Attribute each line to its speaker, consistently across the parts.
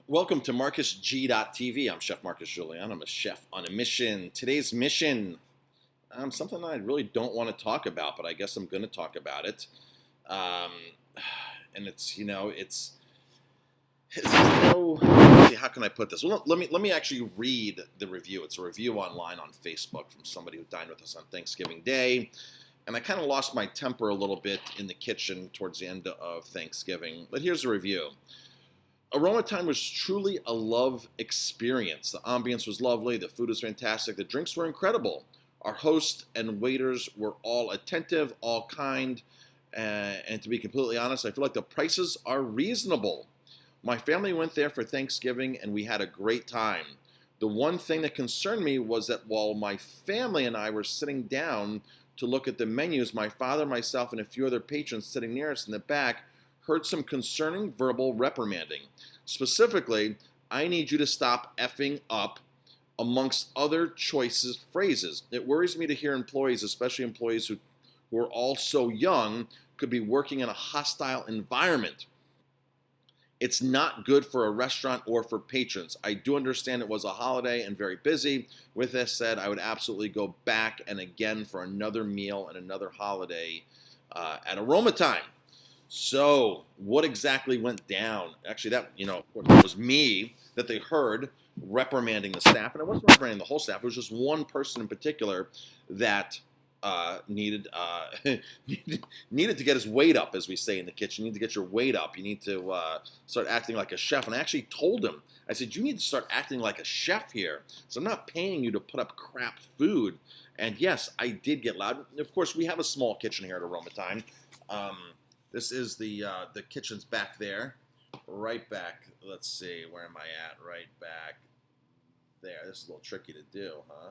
Speaker 1: Welcome to MarcusG.tv. I'm Chef Marcus Guiliano. I'm a chef on a mission. Today's mission, something that I really don't want to talk about, but I guess I'm going to talk about it. And how can I put this? Well, let me actually read the review. It's a review online on Facebook from somebody who dined with us on Thanksgiving Day. And I kind of lost my temper a little bit in the kitchen towards the end of Thanksgiving. But here's the review. Aroma Time was truly a love experience. The ambience was lovely, the food was fantastic, the drinks were incredible. Our hosts and waiters were all attentive, all kind, and to be completely honest, I feel like the prices are reasonable. My family went there for Thanksgiving and we had a great time. The one thing that concerned me was that while my family and I were sitting down to look at the menus, my father, myself, and a few other patrons sitting near us in the back heard some concerning verbal reprimanding. Specifically, I need you to stop effing up, amongst other phrases. It worries me to hear employees, especially employees who are all so young, could be working in a hostile environment. It's not good for a restaurant or for patrons. I do understand it was a holiday and very busy. With this said, I would absolutely go back and again for another meal and another holiday at Aroma Time. So, what exactly went down? Actually, that, of course, it was me that they heard reprimanding the staff. And it wasn't reprimanding the whole staff. It was just one person in particular that needed needed to get his weight up, as we say in the kitchen. You need to get your weight up. You need to start acting like a chef. And I actually told him, I said, you need to start acting like a chef here. So I'm not paying you to put up crap food. And yes, I did get loud. Of course, we have a small kitchen here at Aroma Time. This is the kitchen's back there, right back. Let's see, where am I at? Right back there. This is a little tricky to do, huh?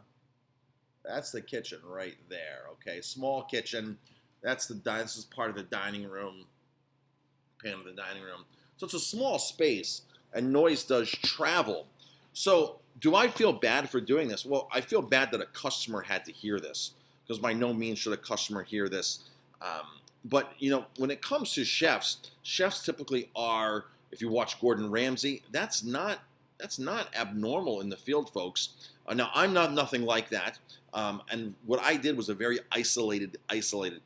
Speaker 1: That's the kitchen right there. Okay, small kitchen. This is part of the dining room. Pan of the dining room. So it's a small space, and noise does travel. So do I feel bad for doing this? Well, I feel bad that a customer had to hear this, because by no means should a customer hear this. But, when it comes to chefs typically are, if you watch Gordon Ramsay, that's not abnormal in the field, folks. Now, I'm nothing like that. And what I did was a very isolated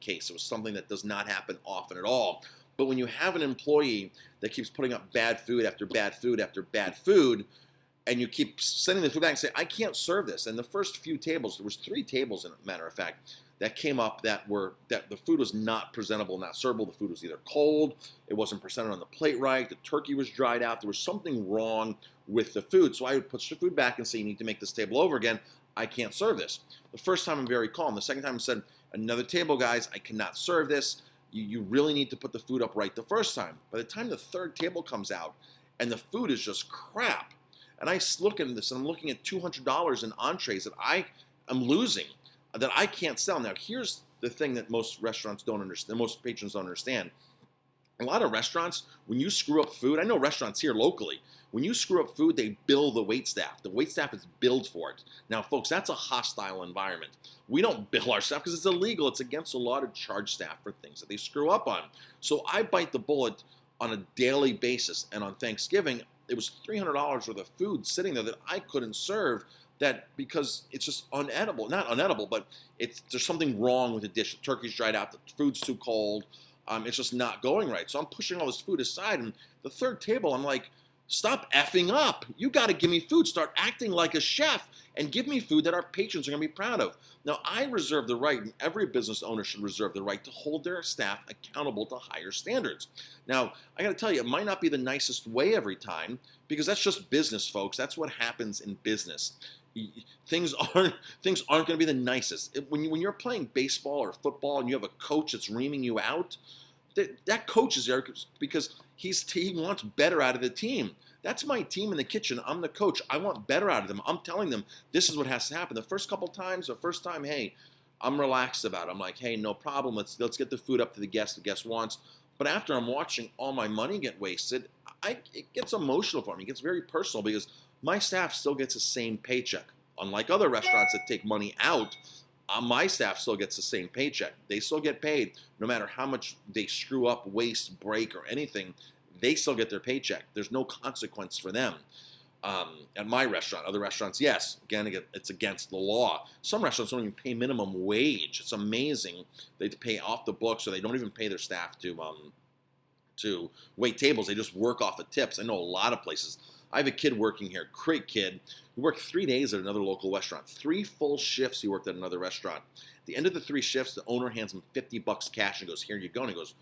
Speaker 1: case. It was something that does not happen often at all. But when you have an employee that keeps putting up bad food after bad food after bad food, and you keep sending the food back and say, I can't serve this. And the first few tables, there was 3 tables, in a matter of fact, that came up that the food was not presentable, not servable. The food was either cold, it wasn't presented on the plate right, the turkey was dried out, there was something wrong with the food. So I would put the food back and say, you need to make this table over again. I can't serve this. The first time I'm very calm. The second time I said, another table, guys, I cannot serve this. You really need to put the food up right the first time. By the time the third table comes out and the food is just crap, and I look at this and I'm looking at $200 in entrees that I am losing, that I can't sell. Now, here's the thing that most restaurants don't understand, most patrons don't understand. A lot of restaurants, when you screw up food, I know restaurants here locally, when you screw up food, they bill the waitstaff. The waitstaff is billed for it. Now, folks, that's a hostile environment. We don't bill our staff because it's illegal. It's against the law to charge staff for things that they screw up on. So I bite the bullet on a daily basis. And on Thanksgiving, it was $300 worth of food sitting there that I couldn't serve, that because it's just unedible. Not unedible, but there's something wrong with the dish. The turkey's dried out, the food's too cold. It's just not going right. So I'm pushing all this food aside, and the third table, I'm like, stop effing up. You got to give me food. Start acting like a chef and give me food that our patrons are going to be proud of. Now, I reserve the right, and every business owner should reserve the right to hold their staff accountable to higher standards. Now, I got to tell you, it might not be the nicest way every time, because that's just business, folks. That's what happens in business. Things aren't going to be the nicest. When you're playing baseball or football and you have a coach that's reaming you out, that coach is there because he wants better out of the team. That's my team in the kitchen. I'm the coach. I want better out of them. I'm telling them this is what has to happen. The first time, hey, I'm relaxed about it. I'm like, hey, no problem. Let's get the food up to the guest wants. But after I'm watching all my money get wasted, it gets emotional for me. It gets very personal because my staff still gets the same paycheck. Unlike other restaurants that take money out, my staff still gets the same paycheck. They still get paid no matter how much they screw up, waste, break, or anything. they still get their paycheck. There's no consequence for them. At my restaurant, other restaurants, yes, again, it's against the law. Some restaurants don't even pay minimum wage. It's amazing. They pay off the books, or they don't even pay their staff to wait tables. They just work off of tips. I know a lot of places. I have a kid working here, great kid, who worked 3 days at another local restaurant. 3 full shifts he worked at another restaurant. At the end of the 3 shifts, the owner hands him $50 cash and goes, "Here you go." And he goes,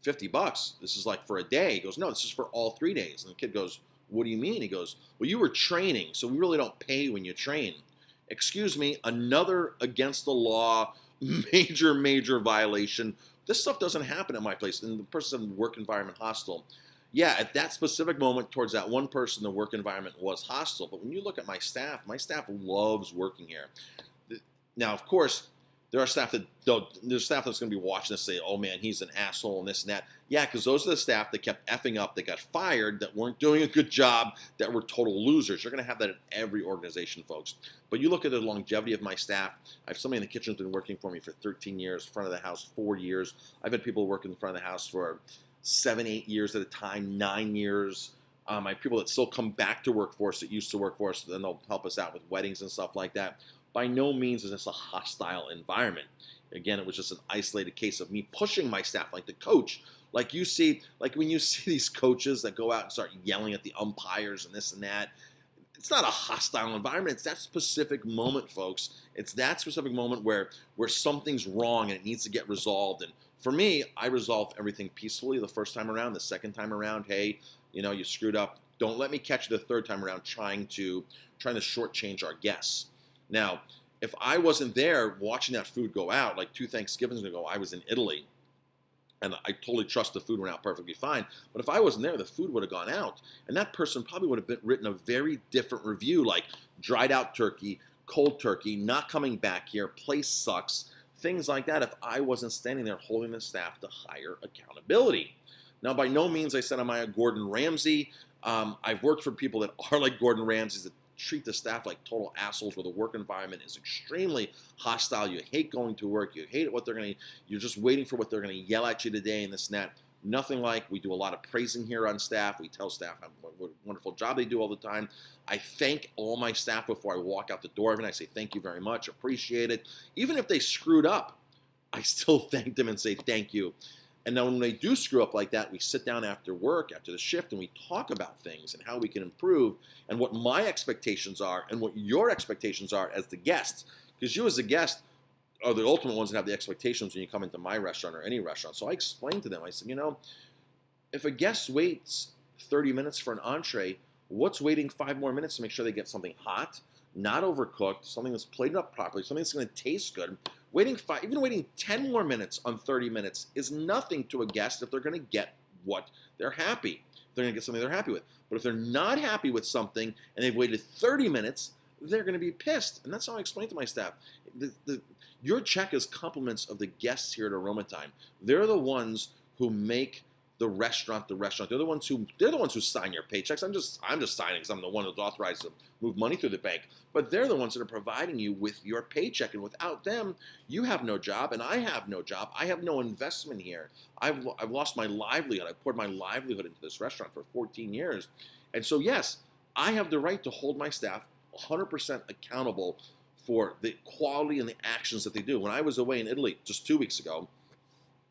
Speaker 1: $50? This is like for a day. He goes, "No, this is for all 3 days." And the kid goes, "What do you mean?" He goes, "Well, you were training, so we really don't pay when you train." Excuse me, another against the law, major violation. This stuff doesn't happen at my place. And the person work environment hostile. Yeah, at that specific moment, towards that one person, the work environment was hostile. But when you look at my staff loves working here. Now, of course, there's staff that's going to be watching this, say, "Oh man, he's an asshole," and this and that. Yeah, because those are the staff that kept effing up, that got fired, that weren't doing a good job, that were total losers. You're going to have that in every organization, folks. But you look at the longevity of my staff. I have somebody in the kitchen who's been working for me for 13 years, front of the house 4 years. I've had people work in the front of the house for 7, 8 years at a time, 9 years. I have people that still come back to work for us, that used to work for us, then they'll help us out with weddings and stuff like that. By no means is this a hostile environment. Again, it was just an isolated case of me pushing my staff, like the coach. Like you see, like when you see these coaches that go out and start yelling at the umpires and this and that, it's not a hostile environment. It's that specific moment, folks. It's that specific moment where something's wrong and it needs to get resolved. And for me, I resolved everything peacefully the first time around. The second time around, hey, you screwed up. Don't let me catch you the third time around trying to shortchange our guests. Now, if I wasn't there watching that food go out, like 2 Thanksgivings ago, I was in Italy, and I totally trust the food went out perfectly fine. But if I wasn't there, the food would have gone out, and that person probably would have written a very different review, like dried out turkey, cold turkey, not coming back here, place sucks, things like that, if I wasn't standing there holding the staff to higher accountability. Now, by no means I said, am I a Gordon Ramsay? I've worked for people that are like Gordon Ramsay, that treat the staff like total assholes, where the work environment is extremely hostile. You hate going to work. You hate what you're just waiting for what they're going to yell at you today and this and that. Nothing like. We do a lot of praising here on staff. We tell staff what a wonderful job they do all the time. I thank all my staff before I walk out the door. And I say, "Thank you very much. Appreciate it." Even if they screwed up, I still thank them and say, "Thank you." And then when they do screw up like that, we sit down after work, after the shift, and we talk about things and how we can improve and what my expectations are and what your expectations are as the guests. Because you as a guest are the ultimate ones that have the expectations when you come into my restaurant or any restaurant. So I explained to them, I said, if a guest waits 30 minutes for an entree, what's waiting 5 more minutes to make sure they get something hot, not overcooked, something that's plated up properly, something that's going to taste good? Even waiting 10 more minutes on 30 minutes is nothing to a guest if they're going to get what they're happy. They're going to get something they're happy with. But if they're not happy with something and they've waited 30 minutes, they're going to be pissed. And that's how I explain to my staff. Your check is compliments of the guests here at Aroma Time. They're the ones who make the restaurant. They're the ones who sign your paychecks. I'm just signing because I'm the one who's authorized to move money through the bank. But they're the ones that are providing you with your paycheck, and without them, you have no job, and I have no job. I have no investment here. I've lost my livelihood. I poured my livelihood into this restaurant for 14 years, and so yes, I have the right to hold my staff 100% accountable for the quality and the actions that they do. When I was away in Italy just 2 weeks ago,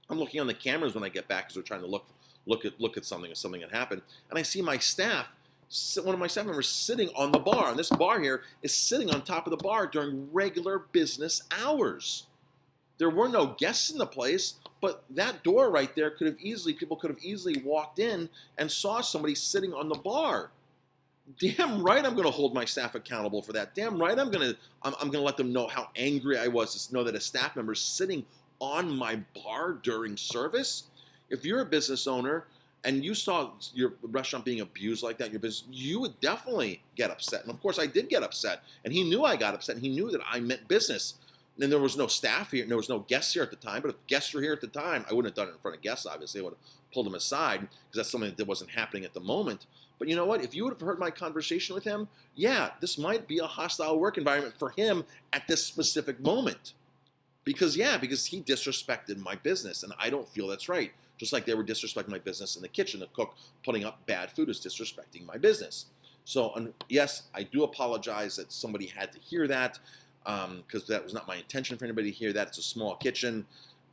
Speaker 1: I'm looking on the cameras when I get back because we're trying to look at something that happened, and I see my staff. One of my staff members sitting on the bar, and this bar here is sitting on top of the bar during regular business hours. There were no guests in the place, but that door right there people could have easily walked in and saw somebody sitting on the bar. Damn right I'm going to hold my staff accountable for that. Damn right I'm going to let them know how angry I was to know that a staff member is sitting on my bar during service. If you're a business owner and you saw your restaurant being abused like that, you would definitely get upset. And of course I did get upset, and he knew I got upset, and he knew that I meant business. And there was no staff here, and there was no guests here at the time, but if guests were here at the time, I wouldn't have done it in front of guests, obviously. I would have pulled them aside, because that's something that wasn't happening at the moment. But you know what? If you would have heard my conversation with him, yeah, this might be a hostile work environment for him at this specific moment. Because he disrespected my business, and I don't feel that's right. Just like they were disrespecting my business in the kitchen. The cook putting up bad food is disrespecting my business. So yes, I do apologize that somebody had to hear that, because that was not my intention for anybody to hear that. It's a small kitchen,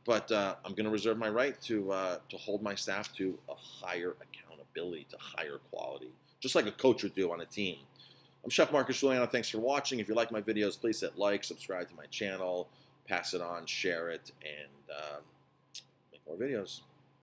Speaker 1: but I'm going to reserve my right to hold my staff to a higher accountability, to higher quality, just like a coach would do on a team. I'm Chef Marcus Guiliano. Thanks for watching. If you like my videos, please hit like, subscribe to my channel, pass it on, share it, and make more videos.